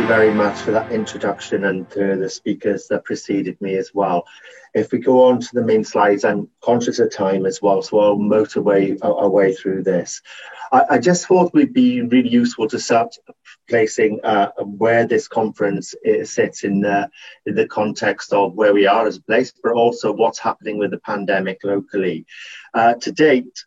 you very much for that introduction and to the speakers that preceded me as well. If we go on to the main slides, I'm conscious of time as well, so I'll motorway our way through this. I just thought it would be really useful to start placing where this conference sits in the context of where we are as a place, but also what's happening with the pandemic locally. To date,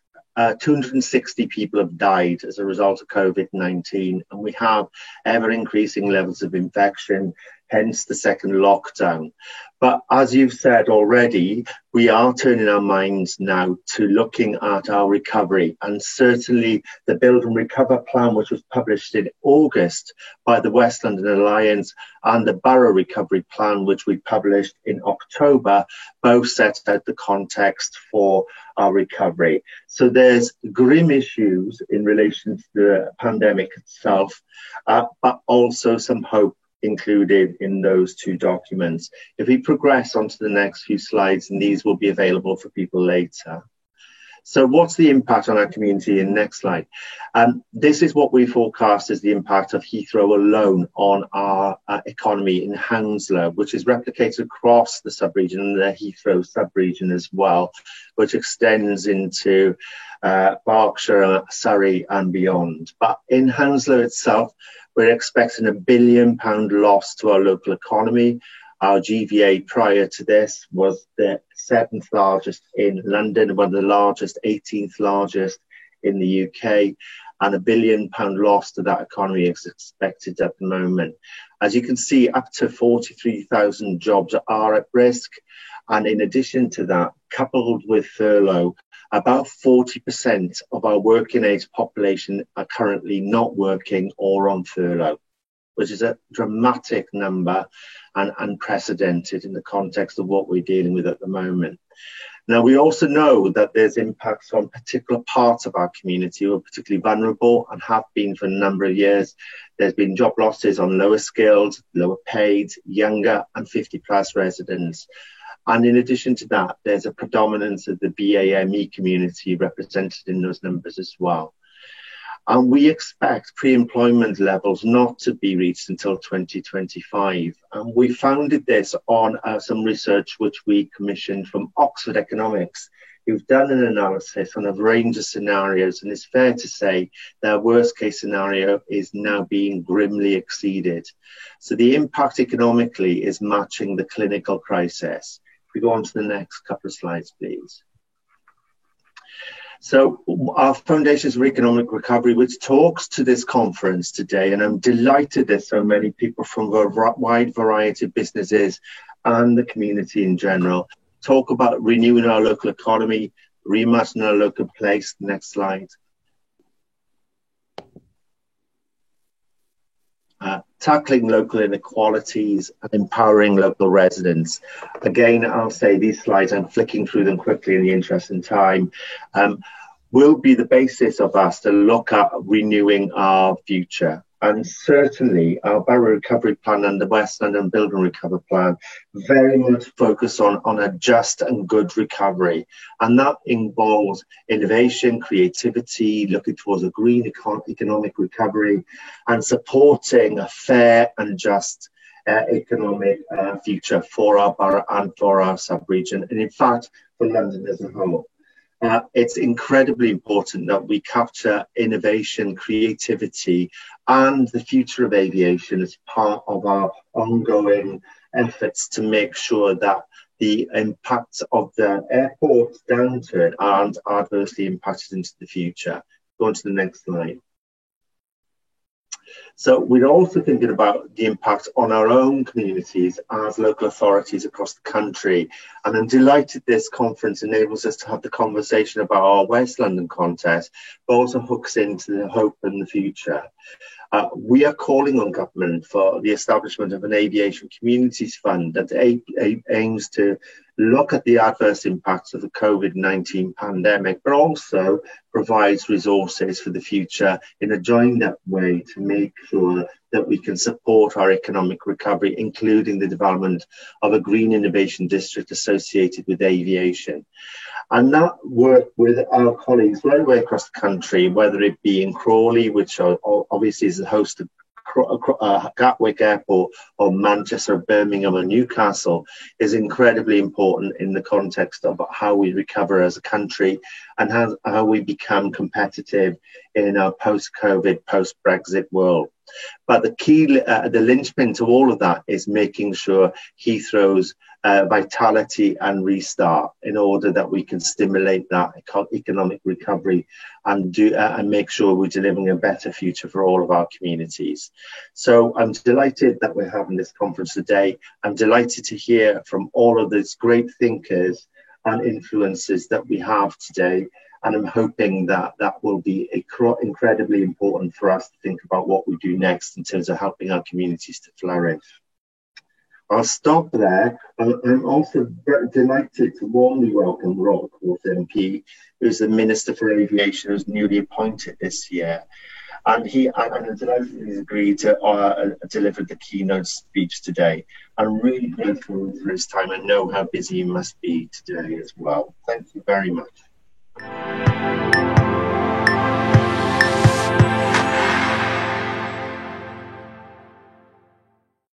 260 people have died as a result of COVID-19, and we have ever increasing levels of infection, hence the second lockdown. But as you've said already, we are turning our minds now to looking at our recovery, and certainly the Build and Recover plan, which was published in August by the West London Alliance, and the Borough Recovery Plan, which we published in October, both set out the context for our recovery. So there's grim issues in relation to the pandemic itself, but also some hope included in those two documents. If we progress onto the next few slides, and these will be available for people later. So what's the impact on our community? In next slide. This is what we forecast as the impact of Heathrow alone on our economy in Hounslow, which is replicated across the sub-region and the Heathrow sub-region as well, which extends into Berkshire, Surrey and beyond. But in Hounslow itself, we're expecting £1 billion loss to our local economy. Our GVA prior to this was the 7th largest in London, one of the largest, 18th largest in the UK, and £1 billion loss to that economy is expected at the moment. As you can see, up to 43,000 jobs are at risk. And in addition to that, coupled with furlough, about 40% of our working age population are currently not working or on furlough, which is a dramatic number and unprecedented in the context of what we're dealing with at the moment. Now, we also know that there's impacts on particular parts of our community who are particularly vulnerable and have been for a number of years. There's been job losses on lower skilled, lower paid, younger and 50 plus residents. And in addition to that, there's a predominance of the BAME community represented in those numbers as well. And we expect pre-employment levels not to be reached until 2025. And we founded this on some research which we commissioned from Oxford Economics, who've done an analysis on a range of scenarios. And it's fair to say their worst case scenario is now being grimly exceeded. So the impact economically is matching the clinical crisis. If we go on to the next couple of slides, please. So our Foundations for Economic Recovery, which talks to this conference today, and I'm delighted there's so many people from a wide variety of businesses and the community in general, talk about renewing our local economy, reimagining our local place. Next slide. Tackling local inequalities and empowering local residents. Again, I'll say these slides, I'm flicking through them quickly in the interest in time, will be the basis of us to look at renewing our future. And certainly our Borough Recovery Plan and the West London Build and Recover Plan very much focus on a just and good recovery. And that involves innovation, creativity, looking towards a green economic recovery and supporting a fair and just economic future for our borough and for our sub-region. And in fact, for London as a whole. It's incredibly important that we capture innovation, creativity, and the future of aviation as part of our ongoing efforts to make sure that the impacts of the airport's downturn aren't adversely impacted into the future. Go on to the next slide. So we're also thinking about the impact on our own communities as local authorities across the country. And I'm delighted this conference enables us to have the conversation about our West London context, but also hooks into the hope and the future. We are calling on government for the establishment of an aviation communities fund that aims to look at the adverse impacts of the COVID-19 pandemic, but also provides resources for the future in a joined-up way to make sure that we can support our economic recovery, including the development of a green innovation district associated with aviation. And that work with our colleagues right away across the country, whether it be in Crawley, which obviously is the host of Gatwick Airport or Manchester, or Birmingham or Newcastle is incredibly important in the context of how we recover as a country and how we become competitive in our post-COVID, post-Brexit world. But the key, the linchpin to all of that is making sure Heathrow's vitality and restart in order that we can stimulate that economic recovery and make sure we're delivering a better future for all of our communities. So I'm delighted that we're having this conference today. I'm delighted to hear from all of these great thinkers and influencers that we have today. And I'm hoping that that will be incredibly important for us to think about what we do next in terms of helping our communities to flourish. I'll stop there. I'm also delighted to warmly welcome Rob Porth MP, who's the Minister for Aviation, who's newly appointed this year. And I'm delighted he's agreed to deliver the keynote speech today. I'm really grateful for his time. I know how busy he must be today as well. Thank you very much.